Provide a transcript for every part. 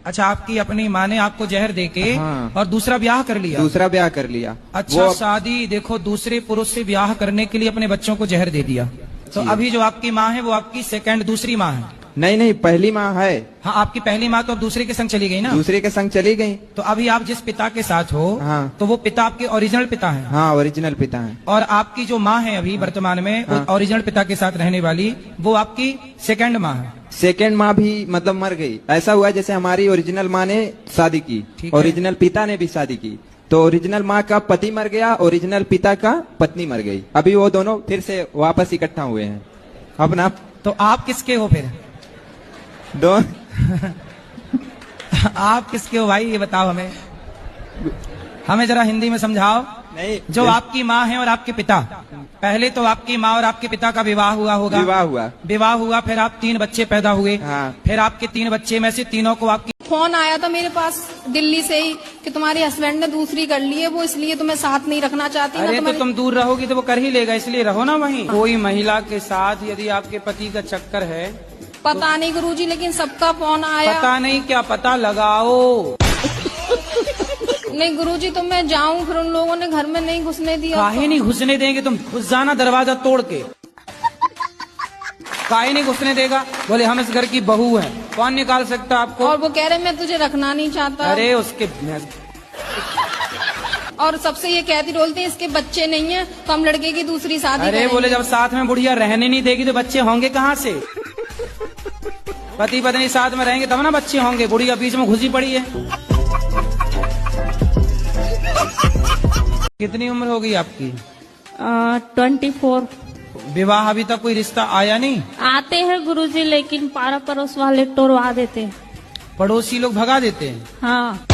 अच्छा, आपकी अपनी माँ ने आपको जहर देके हाँ। और दूसरा ब्याह कर लिया। दूसरा ब्याह कर लिया। अच्छा, शादी देखो दूसरे पुरुष से ब्याह करने के लिए अपने बच्चों को जहर दे दिया। तो अभी जो आपकी माँ है वो आपकी दूसरी माँ है? नहीं नहीं, पहली माँ है। हाँ, आपकी पहली माँ तो अब दूसरे के संग चली गई ना? दूसरे के संग चली गई। तो अभी आप जिस पिता के साथ हो, हाँ। तो वो पिता आपके ओरिजिनल पिता है? हाँ, ओरिजिनल पिता है। और आपकी जो माँ है अभी वर्तमान में, हाँ। ओरिजिनल पिता के साथ रहने वाली, वो आपकी सेकंड माँ है? सेकंड माँ भी मतलब मर गई। ऐसा हुआ जैसे हमारी ओरिजिनल माँ ने शादी की, ओरिजिनल पिता ने भी शादी की, तो ओरिजिनल माँ का पति मर गया, ओरिजिनल पिता का पत्नी मर गई। अभी वो दोनों फिर से वापस इकट्ठा हुए हैं अपना। तो आप किसके हो फिर? आप किसके हो भाई, ये बताओ हमें जरा हिंदी में समझाओ। नहीं, जो आपकी माँ है और आपके पिता, पहले तो आपकी माँ और आपके पिता का विवाह हुआ होगा? विवाह हुआ, फिर आप 3 बच्चे पैदा हुए। हाँ। फिर आपके 3 बच्चे में से तीनों को आपकी फोन आया था मेरे पास दिल्ली से ही कि तुम्हारे हस्बैंड ने दूसरी कर ली है, वो इसलिए तुम्हें साथ नहीं रखना चाहती। अरे तो तुम दूर रहोगी तो वो कर ही लेगा, इसलिए रहो ना वहीं। कोई महिला के साथ यदि आपके पति का चक्कर है, पता नहीं गुरुजी, लेकिन सबका फोन आया। पता नहीं क्या, पता लगाओ। नहीं गुरुजी, तो मैं जाऊं, फिर उन लोगों ने घर में नहीं घुसने दिया। काहे नहीं घुसने देंगे? तुम घुस जाना दरवाजा तोड़ के। काहे नहीं घुसने देगा? बोले हम इस घर की बहू हैं, कौन निकाल सकता आपको? और वो कह रहे मैं तुझे रखना नहीं चाहता। अरे उसके और सबसे ये कहती बोलते हैं इसके बच्चे नहीं है, तो हम लड़के की दूसरी शादी अरे बोले जब साथ में बुढ़िया रहने नहीं देगी तो बच्चे होंगे कहाँ से? पति पत्नी साथ में रहेंगे तब ना बच्चे होंगे। बुढ़िया बीच में घुसी पड़ी है। कितनी उम्र हो गई आपकी? 24। विवाह अभी तक कोई रिश्ता आया नहीं? आते हैं गुरुजी, लेकिन पारा पड़ोस वाले टोरवा देते हैं। पड़ोसी लोग भगा देते हैं? हाँ।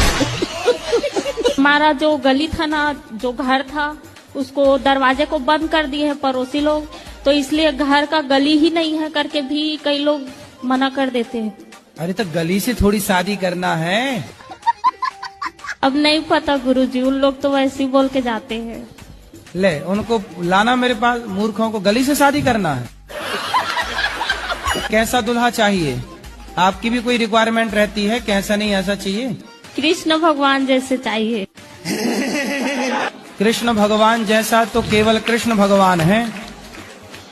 हमारा जो गली था ना, जो घर था, उसको दरवाजे को बंद कर दिए हैं पड़ोसी लोग, तो इसलिए घर का गली ही नहीं है करके भी कई लोग मना कर देते हैं। अरे तो गली से थोड़ी शादी करना है। अब नहीं पता गुरुजी, उन लोग तो वैसे ही बोल के जाते हैं। ले उनको लाना मेरे पास, मूर्खों को गली से शादी करना है। कैसा दूल्हा चाहिए? आपकी भी कोई रिक्वायरमेंट रहती है? कैसा नहीं ऐसा चाहिए? कृष्ण भगवान जैसे चाहिए। कृष्ण भगवान जैसा तो केवल कृष्ण भगवान है,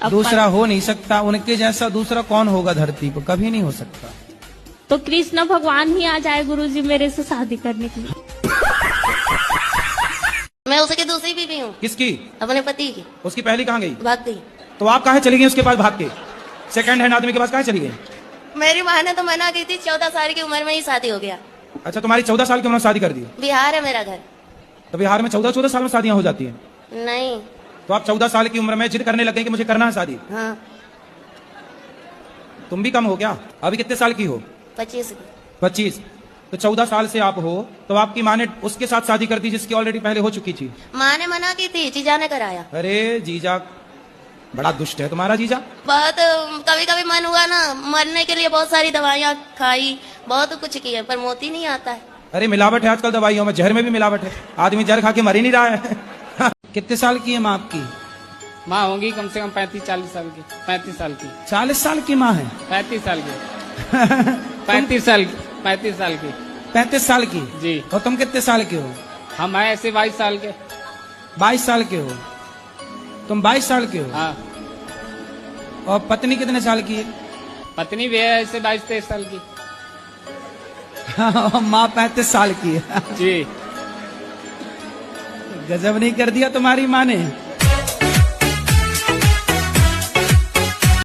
दूसरा हो नहीं सकता। उनके जैसा दूसरा कौन होगा धरती पर? कभी नहीं हो सकता। तो कृष्ण भगवान ही आ जाए गुरुजी मेरे से शादी करने के लिए। मैं उसकी दूसरी बीवी हूँ। किसकी? अपने पति की। उसकी पहली कहाँ गई? भाग गई। तो आप कहाँ चली गई उसके पास भाग के? सेकंड हैंड आदमी के पास कहाँ चली गई? मेरी माँ ने तो मना की थी, 14 साल की उम्र में ही शादी हो गया। अच्छा, तुम्हारी 14 साल की उम्र में शादी कर दी? बिहार है मेरा घर। तो बिहार में 14 साल में शादियां हो जाती हैं? नहीं। तो आप 14 साल की उम्र में जिद करने लगे कि मुझे करना है शादी? हाँ। तुम भी कम हो क्या? अभी कितने साल की हो? 25। 25। तो 14 साल से आप हो, तो आपकी माँ ने उसके साथ शादी कर दी जिसकी ऑलरेडी पहले हो चुकी थी? माँ ने मना की थी, जीजा ने कराया। अरे जीजा बड़ा दुष्ट है तुम्हारा जीजा। बहुत कभी कभी मन हुआ ना, मरने के लिए बहुत सारी दवाइयाँ खाई, बहुत कुछ किया, पर मोती नहीं आता है। अरे मिलावट है आजकल दवाइयों में, जहर में भी मिलावट है। आदमी जहर खा के मर ही नहीं रहा है। कितने साल की है माँ आपकी? माँ होंगी कम से कम 35-40 साल की। 35 साल की। 40 साल की माँ है? 35 साल की। 35 साल की। 35 साल की। 35 साल की जी। और तुम कितने साल के हो? हम हैं ऐसे 22 साल के। 22 साल के हो? तुम 22 साल के हो? हाँ। और पत्नी कितने साल की है? पत्नी भी है ऐसे 22-23 साल की। माँ 35 साल की है। जी। गजब नहीं कर दिया तुम्हारी माँ ने?